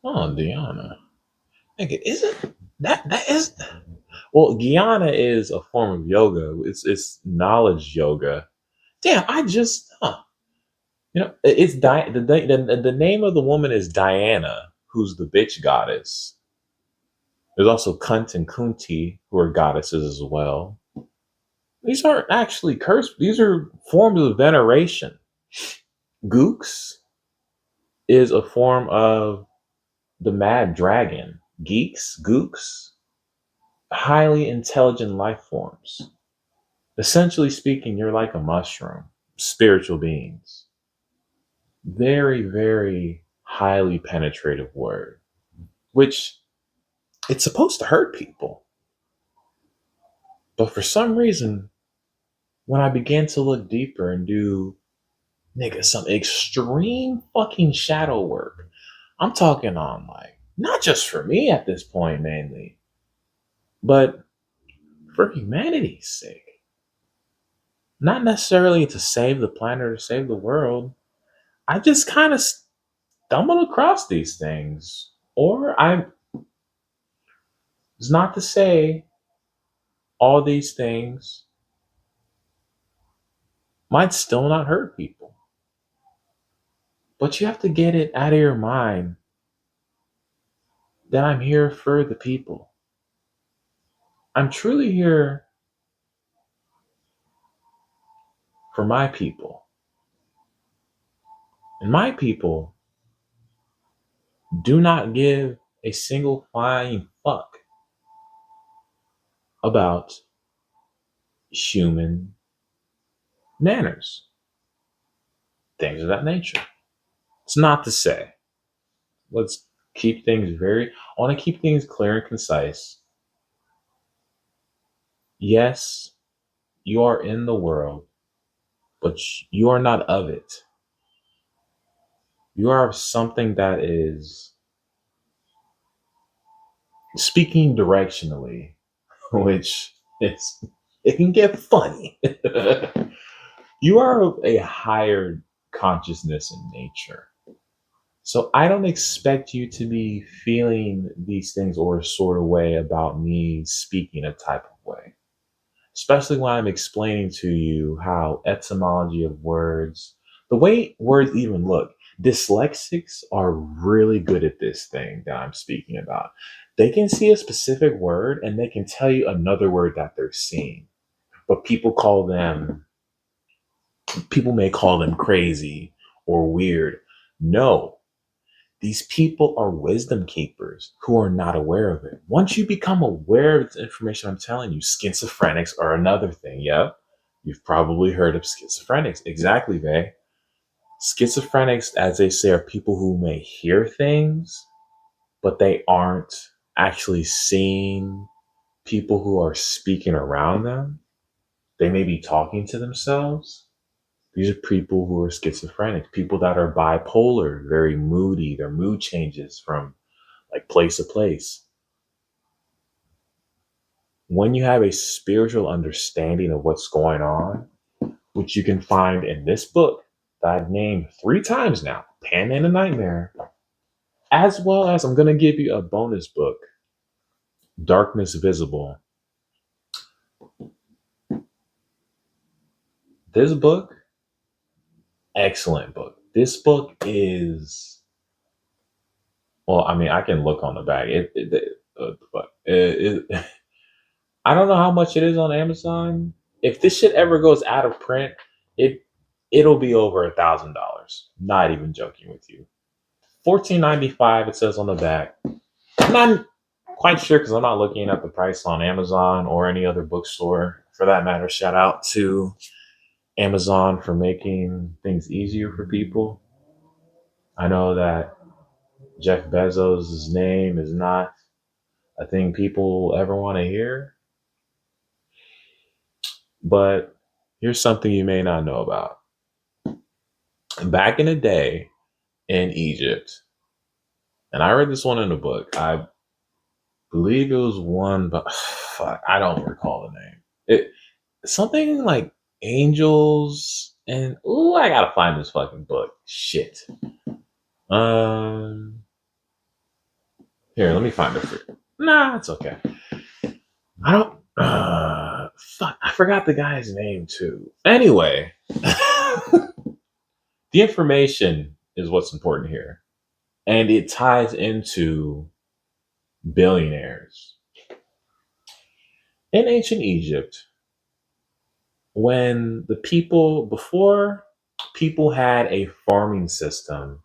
Oh, Diana. Nigga, isn't that is well, Guyana is a form of yoga. It's knowledge yoga. Damn, I just it's the name of the woman is Diana, who's the bitch goddess. There's also Kunt and Kunti, who are goddesses as well. These aren't actually cursed. These are forms of veneration. Gooks is a form of the mad dragon. Geeks, gooks, highly intelligent life forms. Essentially speaking, you're like a mushroom, spiritual beings. Very, very highly penetrative word, which it's supposed to hurt people. But for some reason, when I began to look deeper and do, nigga, some extreme fucking shadow work, I'm talking on like, not just for me at this point mainly, but for humanity's sake. Not necessarily to save the planet or save the world. I just kind of stumbled across these things. Or I, it's not to say all these things might still not hurt people, but you have to get it out of your mind that I'm here for the people. I'm truly here for my people. And my people do not give a single flying fuck about human manners, things of that nature. It's not to say, let's keep things I want to keep things clear and concise. Yes, you are in the world, but you are not of it. You are something that is speaking directionally, which it can get funny. You are a higher consciousness in nature. So I don't expect you to be feeling these things or a sort of way about me speaking a type of way. Especially when I'm explaining to you how etymology of words, the way words even look, dyslexics are really good at this thing that I'm speaking about. They can see a specific word and they can tell you another word that they're seeing. But people may call them crazy or weird. No, these people are wisdom keepers who are not aware of it. Once you become aware of the information I'm telling you, schizophrenics are another thing. Yep. You've probably heard of schizophrenics. Exactly, Vay. Schizophrenics, as they say, are people who may hear things, but they aren't actually seeing people who are speaking around them. They may be talking to themselves. These are people who are schizophrenic, people that are bipolar, very moody. Their mood changes from like place to place. When you have a spiritual understanding of what's going on, which you can find in this book that I've named 3 times now, Pan and a Nightmare, as well as I'm going to give you a bonus book, Darkness Visible. This book, excellent book. This book is, well, I mean, I can look on the back. I don't know how much it is on Amazon. If this shit ever goes out of print, it it'll be over $1,000. Not even joking with you. 14.95 it says on the back. I'm not quite sure because I'm not looking at the price on Amazon or any other bookstore for that matter. Shout out to Amazon for making things easier for people. I know that Jeff Bezos' name is not a thing people ever want to hear, but here's something you may not know about. Back in the day in Egypt, and I read this one in a book. I believe it was one, but fuck, I don't recall the name. It something like angels and ooh, I gotta find this fucking book. Shit. Um, Here, let me find it for you. Nah, it's okay. I don't. Fuck, I forgot the guy's name too. Anyway, the information is what's important here, and it ties into billionaires in ancient Egypt. When the people before people had a farming system,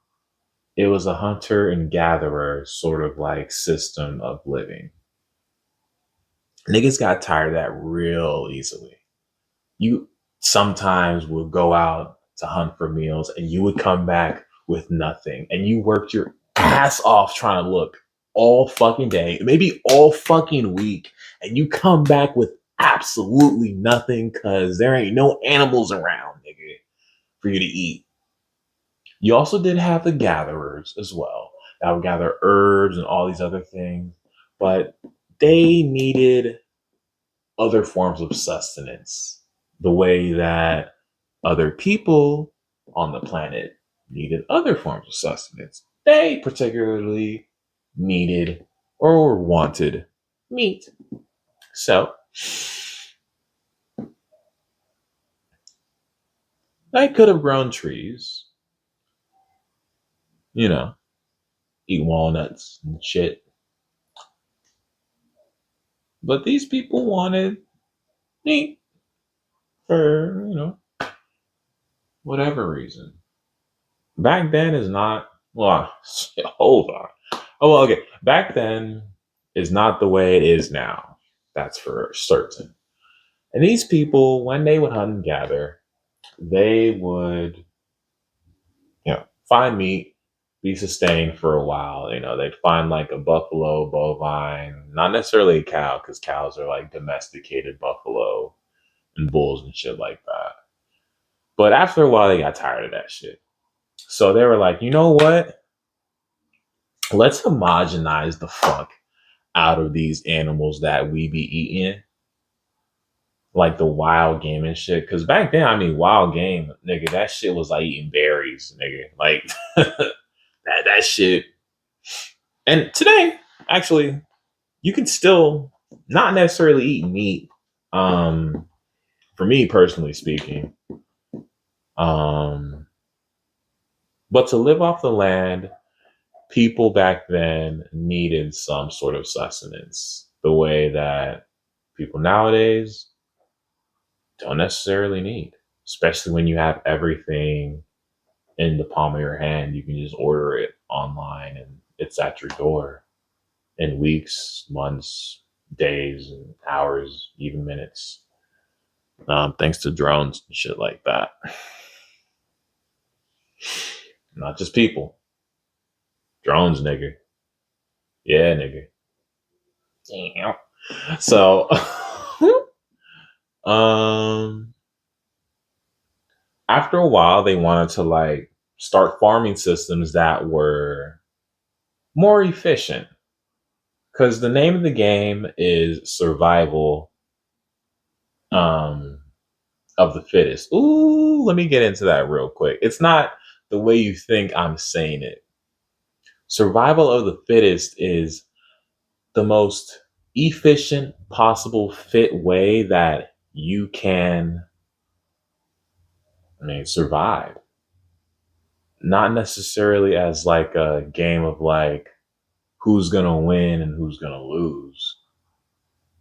it was a hunter and gatherer sort of like system of living. Niggas got tired of that real easily. You sometimes would go out to hunt for meals and you would come back with nothing. And you worked your ass off trying to look all fucking day, maybe all fucking week. And you come back with absolutely nothing because there ain't no animals around, nigga, for you to eat. You also did have the gatherers as well that would gather herbs and all these other things, but they needed other forms of sustenance the way that other people on the planet needed other forms of sustenance. They particularly needed or wanted meat. So they could have grown trees, you know, eat walnuts and shit. But these people wanted meat for, whatever reason. Back then is not, well, hold on. Oh, well, okay. Back then is not the way it is now. That's for certain. And these people, when they would hunt and gather, they would, find meat, be sustained for a while. They'd find like a buffalo, bovine, not necessarily a cow, because cows are like domesticated buffalo and bulls and shit like that. But after a while, they got tired of that shit. So they were like, you know what? Let's homogenize the fuck out of these animals that we be eating, like the wild game and shit. Because back then, I mean, wild game, nigga, that shit was like eating berries, nigga. Like that shit. And today, actually, you can still not necessarily eat meat. For me personally speaking, um, but to live off the land, people back then needed some sort of sustenance, the way that people nowadays don't necessarily need, especially when you have everything in the palm of your hand. You can just order it online and it's at your door in weeks, months, days, and hours, even minutes. Thanks to drones and shit like that. Not just people. Drones, nigga. Yeah, nigga. Damn. So, um, after a while, they wanted to like start farming systems that were more efficient, because the name of the game is survival um, of the fittest. Ooh, let me get into that real quick. It's not the way you think I'm saying it. Survival of the fittest is the most efficient possible fit way that you can, survive. Not necessarily as like a game of like who's going to win and who's going to lose.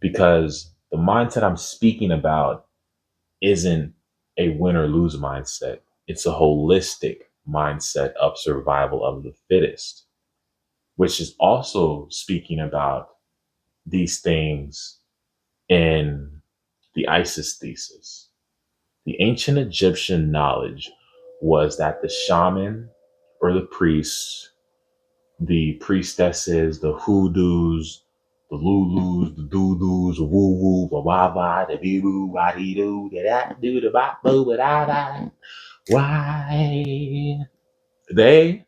Because the mindset I'm speaking about isn't a win or lose mindset. It's a holistic mindset of survival of the fittest, which is also speaking about these things in the Isis thesis. The ancient Egyptian knowledge was that the shaman or the priests, the priestesses, the hoodoos, the lulus, the doodoo, the woo woo, the wah wah, the bee boo, wah dee doo, da da do, the bop boo, da da. Why? They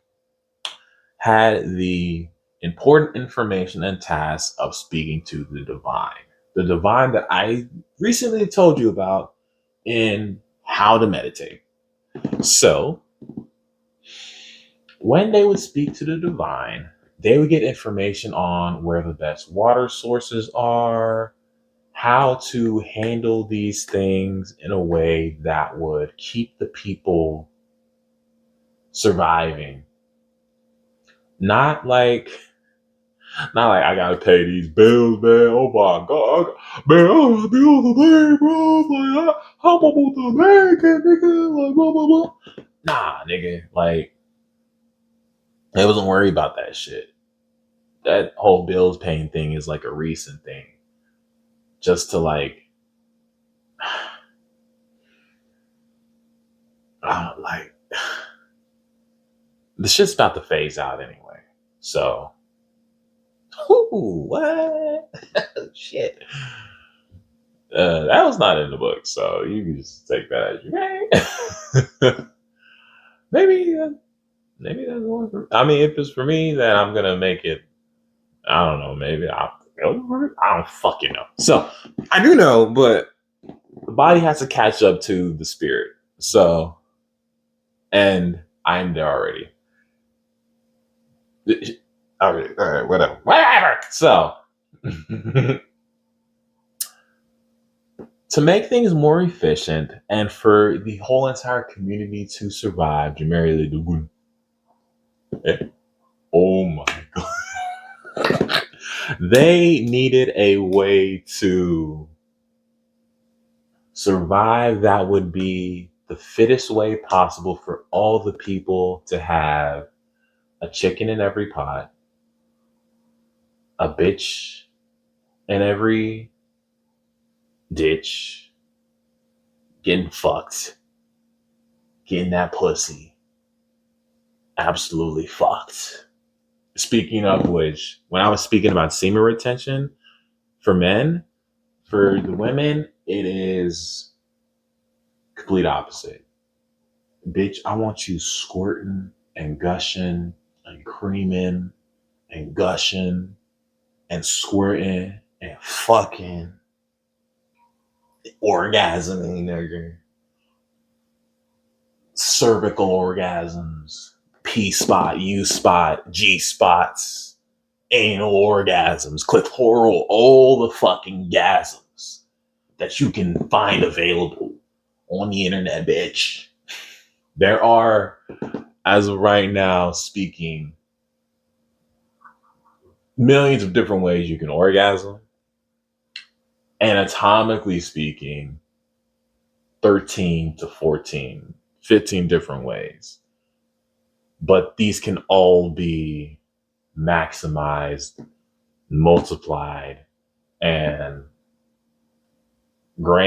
had the important information and task of speaking to the divine. The divine that I recently told you about in How to Meditate. So, when they would speak to the divine, they would get information on where the best water sources are, how to handle these things in a way that would keep the people surviving. Not like Not like I gotta pay these bills, man. Oh my god, man, I got bills to pay, bro. Like, how am I supposed to make it, nigga? Like, blah blah blah. Nah, nigga. Like, I wasn't worried about that shit. That whole bills paying thing is like a recent thing. Just to like, like, the shit's about to phase out anyway. So, ooh, what? Shit. That was not in the book, so you can just take that as you may. maybe, maybe that's one for. I mean, if it's for me, then I'm gonna make it. I don't know. Maybe I don't fucking know. So I do know, but the body has to catch up to the spirit. So, and I'm there already. All right, whatever. So. To make things more efficient and for the whole entire community to survive, oh my god, they needed a way to survive that would be the fittest way possible for all the people to have a chicken in every pot, a bitch in every ditch, getting fucked, getting that pussy absolutely fucked. Speaking of which, when I was speaking about semen retention for men, for the women, it is complete opposite. Bitch, I want you squirting and gushing and creaming and gushing and squirting and fucking orgasming, nigga. Cervical orgasms, P spot, U spot, G spots, anal orgasms, clitoral, all the fucking gasms that you can find available on the internet, bitch. There are, as of right now, speaking, millions of different ways you can orgasm. Anatomically speaking, 13 to 14, 15 different ways. But these can all be maximized, multiplied, and grand